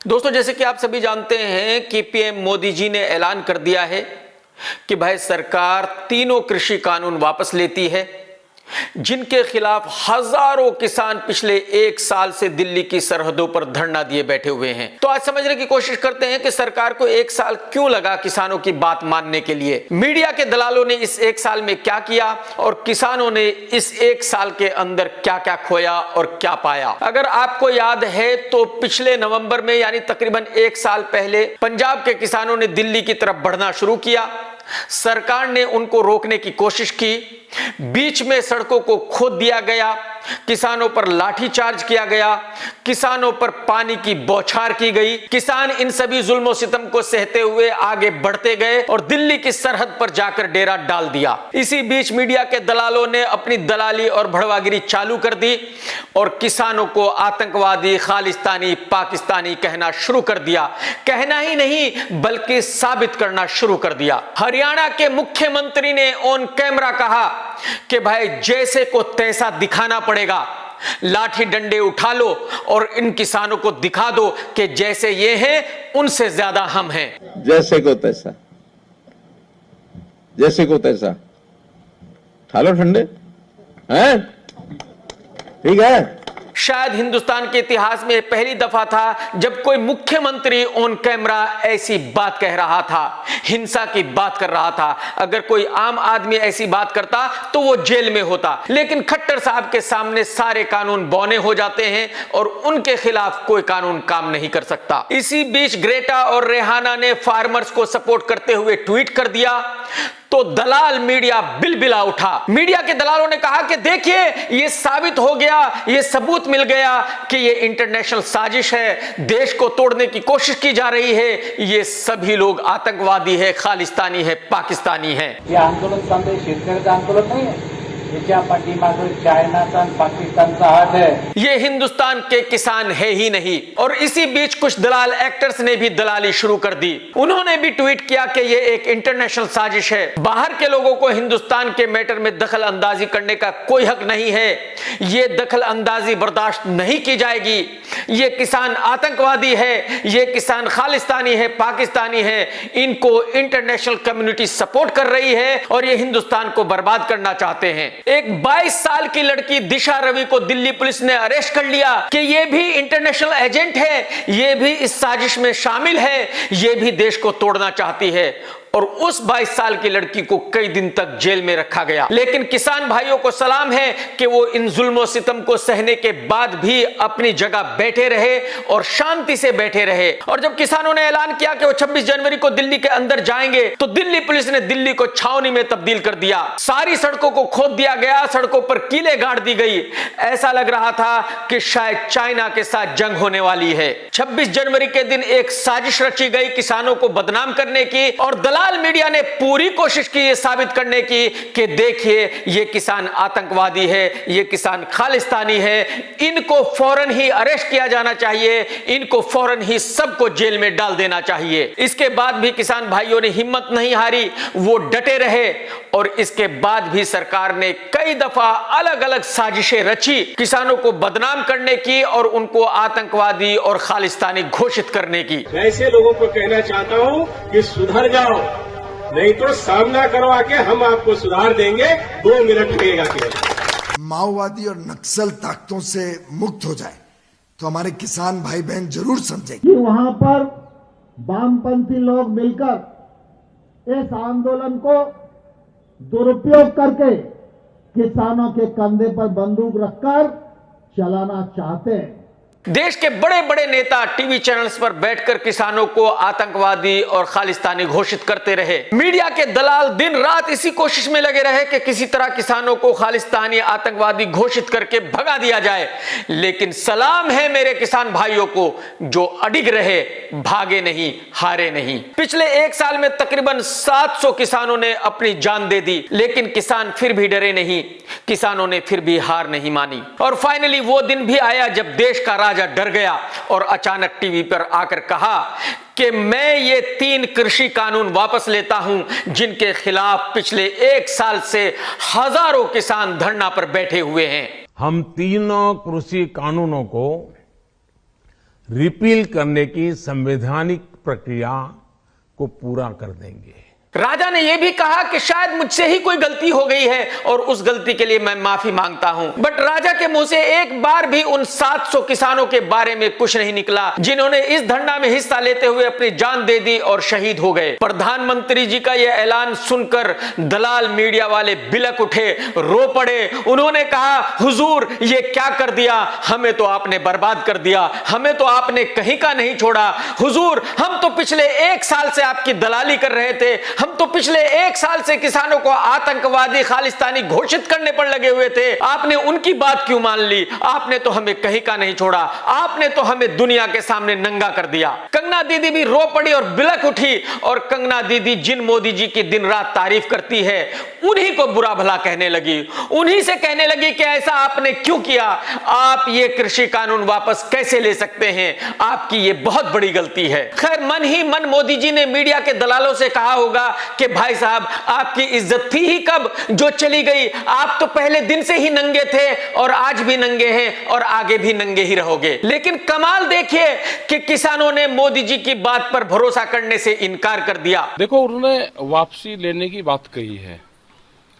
दोस्तों, जैसे कि आप सभी जानते हैं कि पीएम मोदी जी ने ऐलान कर दिया है कि भाई सरकार तीनों कृषि कानून वापस लेती है, जिनके खिलाफ हजारों किसान पिछले एक साल से दिल्ली की सरहदों पर धरना दिए बैठे हुए हैं। तो आज समझने की कोशिश करते हैं कि सरकार को एक साल क्यों लगा किसानों की बात मानने के लिए। मीडिया के दलालों ने इस एक साल में क्या किया और किसानों ने इस एक साल के अंदर क्या क्या खोया और क्या पाया। अगर आपको याद है तो पिछले नवंबर में यानी तकरीबन एक साल पहले पंजाब के किसानों ने दिल्ली की तरफ बढ़ना शुरू किया। सरकार ने उनको रोकने की कोशिश की, बीच में सड़कों को खोद दिया गया, किसानों पर लाठीचार्ज किया गया, किसानों पर पानी की बौछार की गई। किसान इन सभी जुल्म सितम को सहते हुए आगे बढ़ते गए और दिल्ली की सरहद पर जाकर डेरा डाल दिया। इसी बीच मीडिया के दलालों ने अपनी दलाली और भड़वागिरी चालू कर दी और किसानों को आतंकवादी, खालिस्तानी, पाकिस्तानी कहना शुरू कर दिया। कहना ही नहीं बल्कि साबित करना शुरू कर दिया। हरियाणा के मुख्यमंत्री ने ऑन कैमरा कहा कि भाई जैसे को तैसा दिखाना पड़ेगा, लाठी डंडे उठा लो और इन किसानों को दिखा दो कि जैसे ये हैं उनसे ज्यादा हम हैं। जैसे को तैसा, जैसे को तैसा उठा लो ठंडे हैं, ठीक है। शायद हिंदुस्तान के इतिहास में पहली दफा था जब कोई मुख्यमंत्री ऑन कैमरा ऐसी बात कह रहा था, हिंसा की बात कर रहा था। अगर कोई आम आदमी ऐसी बात करता तो वो जेल में होता, लेकिन खट्टर साहब के सामने सारे कानून बौने हो जाते हैं और उनके खिलाफ कोई कानून काम नहीं कर सकता। इसी बीच ग्रेटा और रेहाना ने फार्मर्स को सपोर्ट करते हुए ट्वीट कर दिया तो दलाल मीडिया बिलबिला उठा। मीडिया के दलालों ने कहा कि देखिए ये साबित हो गया, ये सबूत मिल गया कि ये इंटरनेशनल साजिश है, देश को तोड़ने की कोशिश की जा रही है, ये सभी लोग आतंकवादी है, खालिस्तानी है, पाकिस्तानी है। ये आंदोलन समझे शेतकऱ्याचं आंदोलन नहीं है, याच्या पाठीमागे चायनाचा आणि पाकिस्तानचा हात है। ये हिंदुस्तान के किसान है ही नहीं। और इसी बीच कुछ दलाल एक्टर्स ने भी दलाली शुरू कर दी। उन्होंने भी ट्वीट किया कि ये एक इंटरनेशनल साजिश है, बाहर के लोगों को हिंदुस्तान के मैटर में दखल अंदाजी करने का कोई हक नहीं है, ये दखल अंदाजी बर्दाश्त नहीं की जाएगी, ये किसान आतंकवादी है, ये किसान खालिस्तानी है, पाकिस्तानी है, इनको इंटरनेशनल कम्युनिटी सपोर्ट कर रही है और ये हिंदुस्तान को बर्बाद करना चाहते हैं। एक 22 साल की लड़की दिशा रवि को दिल्ली पुलिस ने अरेस्ट कर लिया कि ये भी इंटरनेशनल एजेंट है, ये भी इस साजिश में शामिल है, ये भी देश को तोड़ना चाहती है। और उस 22 साल की लड़की को कई दिन तक जेल में रखा गया। लेकिन किसान भाइयों को सलाम है कि वो इन जुल्म सितम को सहने के बाद भी अपनी जगह बैठे रहे और शांति से बैठे रहे। और जब किसानों ने ऐलान किया कि वो 26 जनवरी को दिल्ली के अंदर जाएंगे तो दिल्ली पुलिस ने दिल्ली को छावनी में तब्दील कर दिया। सारी सड़कों को खोद दिया गया, सड़कों पर कीलें गाड़ दी गई। ऐसा लग रहा था कि शायद चाइना के साथ जंग होने वाली है। 26 जनवरी के दिन एक साजिश रची गई किसानों को बदनाम करने की और दलाल मीडिया ने पूरी कोशिश की ये साबित करने की कि देखिए ये किसान आतंकवादी है, ये किसान खालिस्तानी है, इनको फौरन ही अरेस्ट किया जाना चाहिए, इनको फौरन ही सबको जेल में डाल देना चाहिए। इसके बाद भी किसान भाइयों ने हिम्मत नहीं हारी, वो डटे रहे और इसके बाद भी सरकार ने कई दफा अलग अलग साजिशें रची किसानों को बदनाम करने की और उनको आतंकवादी और खालिस्तानी घोषित करने की। ऐसे लोगों को कहना चाहता हूं कि सुधर जाओ, नहीं तो सामना करवा के हम आपको सुधार देंगे। 2 मिनट लगेगा केवल। माओवादी और नक्सल ताकतों से मुक्त हो जाए तो हमारे किसान भाई बहन जरूर समझेंगे कि वहां पर वामपंथी लोग मिलकर इस आंदोलन को दुरुपयोग करके किसानों के कंधे पर बंदूक रखकर चलाना चाहते हैं। देश के बड़े बड़े नेता टीवी चैनल्स पर बैठकर किसानों को आतंकवादी और खालिस्तानी घोषित करते रहे। मीडिया के दलाल दिन रात इसी कोशिश में लगे रहे कि किसी तरह किसानों को खालिस्तानी, आतंकवादी घोषित करके भगा दिया जाए। लेकिन सलाम है मेरे किसान भाइयों को जो अडिग रहे, भागे नहीं, हारे नहीं। पिछले एक साल में तकरीबन 700 किसानों ने अपनी जान दे दी, लेकिन किसान फिर भी डरे नहीं, किसानों ने फिर भी हार नहीं मानी। और फाइनली वो दिन भी आया जब देश का राजा डर गया और अचानक टीवी पर आकर कहा कि मैं ये 3 कृषि कानून वापस लेता हूं जिनके खिलाफ पिछले एक साल से हजारों किसान धरना पर बैठे हुए हैं। हम तीनों कृषि कानूनों को रिपील करने की संवैधानिक प्रक्रिया को पूरा कर देंगे। राजा ने यह भी कहा कि शायद मुझसे ही कोई गलती हो गई है और उस गलती के लिए मैं माफी मांगता हूं। बट राजा के मुंह से एक बार भी उन 700 किसानों के बारे में कुछ नहीं निकला जिन्होंने इस धरना में हिस्सा लेते हुए अपनी जान दे दी और शहीद हो गए। प्रधानमंत्री जी का यह ऐलान सुनकर दलाल मीडिया वाले बिलक उठे, रो पड़े। उन्होंने कहा, हुजूर ये क्या कर दिया, हमें तो आपने बर्बाद कर दिया, हमें तो आपने कहीं का नहीं छोड़ा। हुजूर हम तो पिछले 1 साल से आपकी दलाली कर रहे थे, हम तो पिछले 1 साल से किसानों को आतंकवादी खालिस्तानी घोषित करने पर लगे हुए थे, आपने उनकी बात क्यों मान ली? आपने तो हमें कहीं का नहीं छोड़ा, आपने तो हमें दुनिया के सामने नंगा कर दिया। कंगना दीदी भी रो पड़ी और बिलक उठी। और कंगना दीदी जिन मोदी जी की दिन रात तारीफ करती है उन्हीं को बुरा भला कहने लगी, उन्हीं से कहने लगी कि ऐसा आपने क्यों किया, आप ये कृषि कानून वापस कैसे ले सकते हैं, आपकी ये बहुत बड़ी गलती है। खैर मन ही मन मोदी जी ने मीडिया के दलालों से कहा होगा कि भाई साहब आपकी इज्जत थी ही कब जो चली गई, आप तो पहले दिन से ही नंगे थे और आज भी नंगे हैं और आगे भी नंगे ही रहोगे। लेकिन कमाल देखिए कि किसानों ने मोदी जी की बात पर भरोसा करने से इनकार कर दिया। देखो उन्होंने वापसी लेने की बात कही है,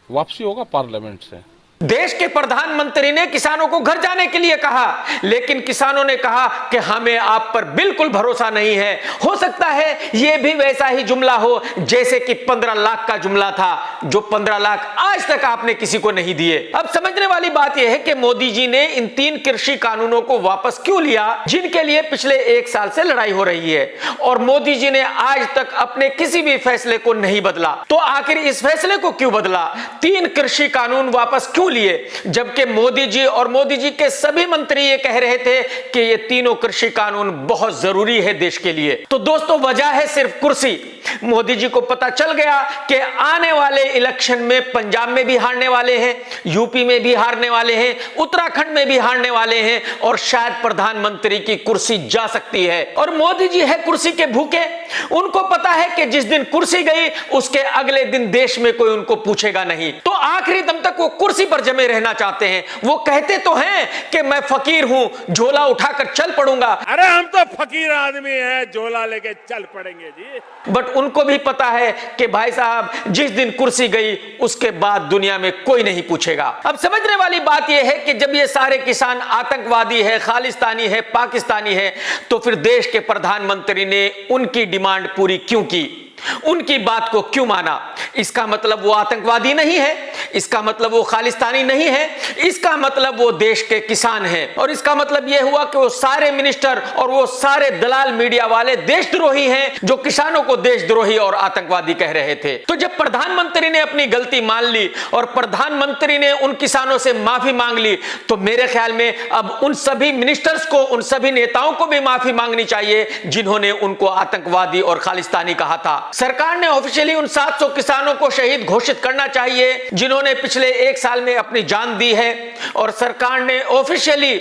वापसी होगा पार्लियामेंट से। देश के प्रधानमंत्री ने किसानों को घर जाने के लिए कहा, लेकिन किसानों ने कहा कि हमें आप पर बिल्कुल भरोसा नहीं है। हो सकता है यह भी वैसा ही जुमला हो जैसे कि 15 लाख का जुमला था, जो 15 लाख आज तक आपने किसी को नहीं दिए। अब समझने वाली बात यह है कि मोदी जी ने इन 3 कृषि कानूनों को वापस क्यों लिया जिनके लिए पिछले 1 साल से लड़ाई हो रही है, और मोदी जी ने आज तक अपने किसी भी फैसले को नहीं बदला। तो आखिर इस फैसले को क्यों बदला? 3 कृषि कानून वापस क्यों लिए, जबकि मोदी जी और मोदी जी के सभी मंत्री ये कह रहे थे कि ये तीनों कृषि कानून बहुत जरूरी है देश के लिए? तो दोस्तों वजह है सिर्फ कुर्सी। मोदी जी को पता चल गया कि आने वाले इलेक्शन में पंजाब में भी हारने वाले हैं, यूपी में भी हारने वाले हैं, उत्तराखंड में भी हारने वाले हैं और शायद प्रधानमंत्री की कुर्सी जा सकती है। और मोदी जी है कुर्सी के भूखे। उनको पता है कि जिस दिन कुर्सी गई उसके अगले दिन देश में कोई उनको पूछेगा नहीं, तो आखिरी दम तक वो कुर्सी पर जमे रहना चाहते हैं। वो कहते तो हैं कि मैं फकीर हूं, झोला उठाकर चल पड़ूंगा। अरे हम तो फकीर आदमी हैं, झोला लेके चल पड़ेंगे जी। बट उनको भी पता है कि भाई साहब जिस दिन कुर्सी गई उसके बाद दुनिया में कोई नहीं पूछेगा। अब समझने वाली बात यह है कि जब ये सारे किसान आतंकवादी है, खालिस्तानी है, पाकिस्तानी है, तो फिर देश के प्रधानमंत्री ने उनकी डिमांड पूरी क्यों की, उनकी बात को क्यों माना? इसका मतलब वो आतंकवादी नहीं है, इसका मतलब वो खालिस्तानी नहीं है, इसका मतलब वो देश के किसान हैं। और इसका मतलब यह हुआ कि वो सारे मिनिस्टर और वो सारे दलाल मीडिया वाले देशद्रोही हैं जो किसानों को देशद्रोही और आतंकवादी कह रहे थे। तो जब प्रधानमंत्री ने अपनी गलती मान ली और प्रधानमंत्री ने उन किसानों से माफी मांग ली, तो मेरे ख्याल में अब उन सभी मिनिस्टर्स को, उन सभी नेताओं को भी माफी मांगनी चाहिए जिन्होंने उनको आतंकवादी और खालिस्तानी कहा था। सरकार ने ऑफिशियली उन 700 किसानों को शहीद घोषित करना चाहिए जिन्होंने पिछले 1 साल में अपनी जान दी है, और सरकार ने ऑफिशियली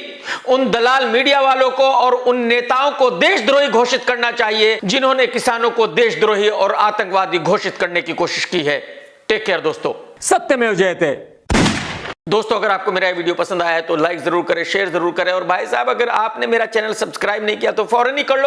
उन दलाल मीडिया वालों को और उन नेताओं को देशद्रोही घोषित करना चाहिए जिन्होंने किसानों को देशद्रोही और आतंकवादी घोषित करने की कोशिश की है। टेक केयर दोस्तों, सत्यमेव जयते। दोस्तों अगर आपको मेरा वीडियो पसंद आया है तो लाइक जरूर करें, शेयर जरूर करें, और भाई साहब अगर आपने मेरा चैनल सब्सक्राइब नहीं किया तो फौरन ही कर लो।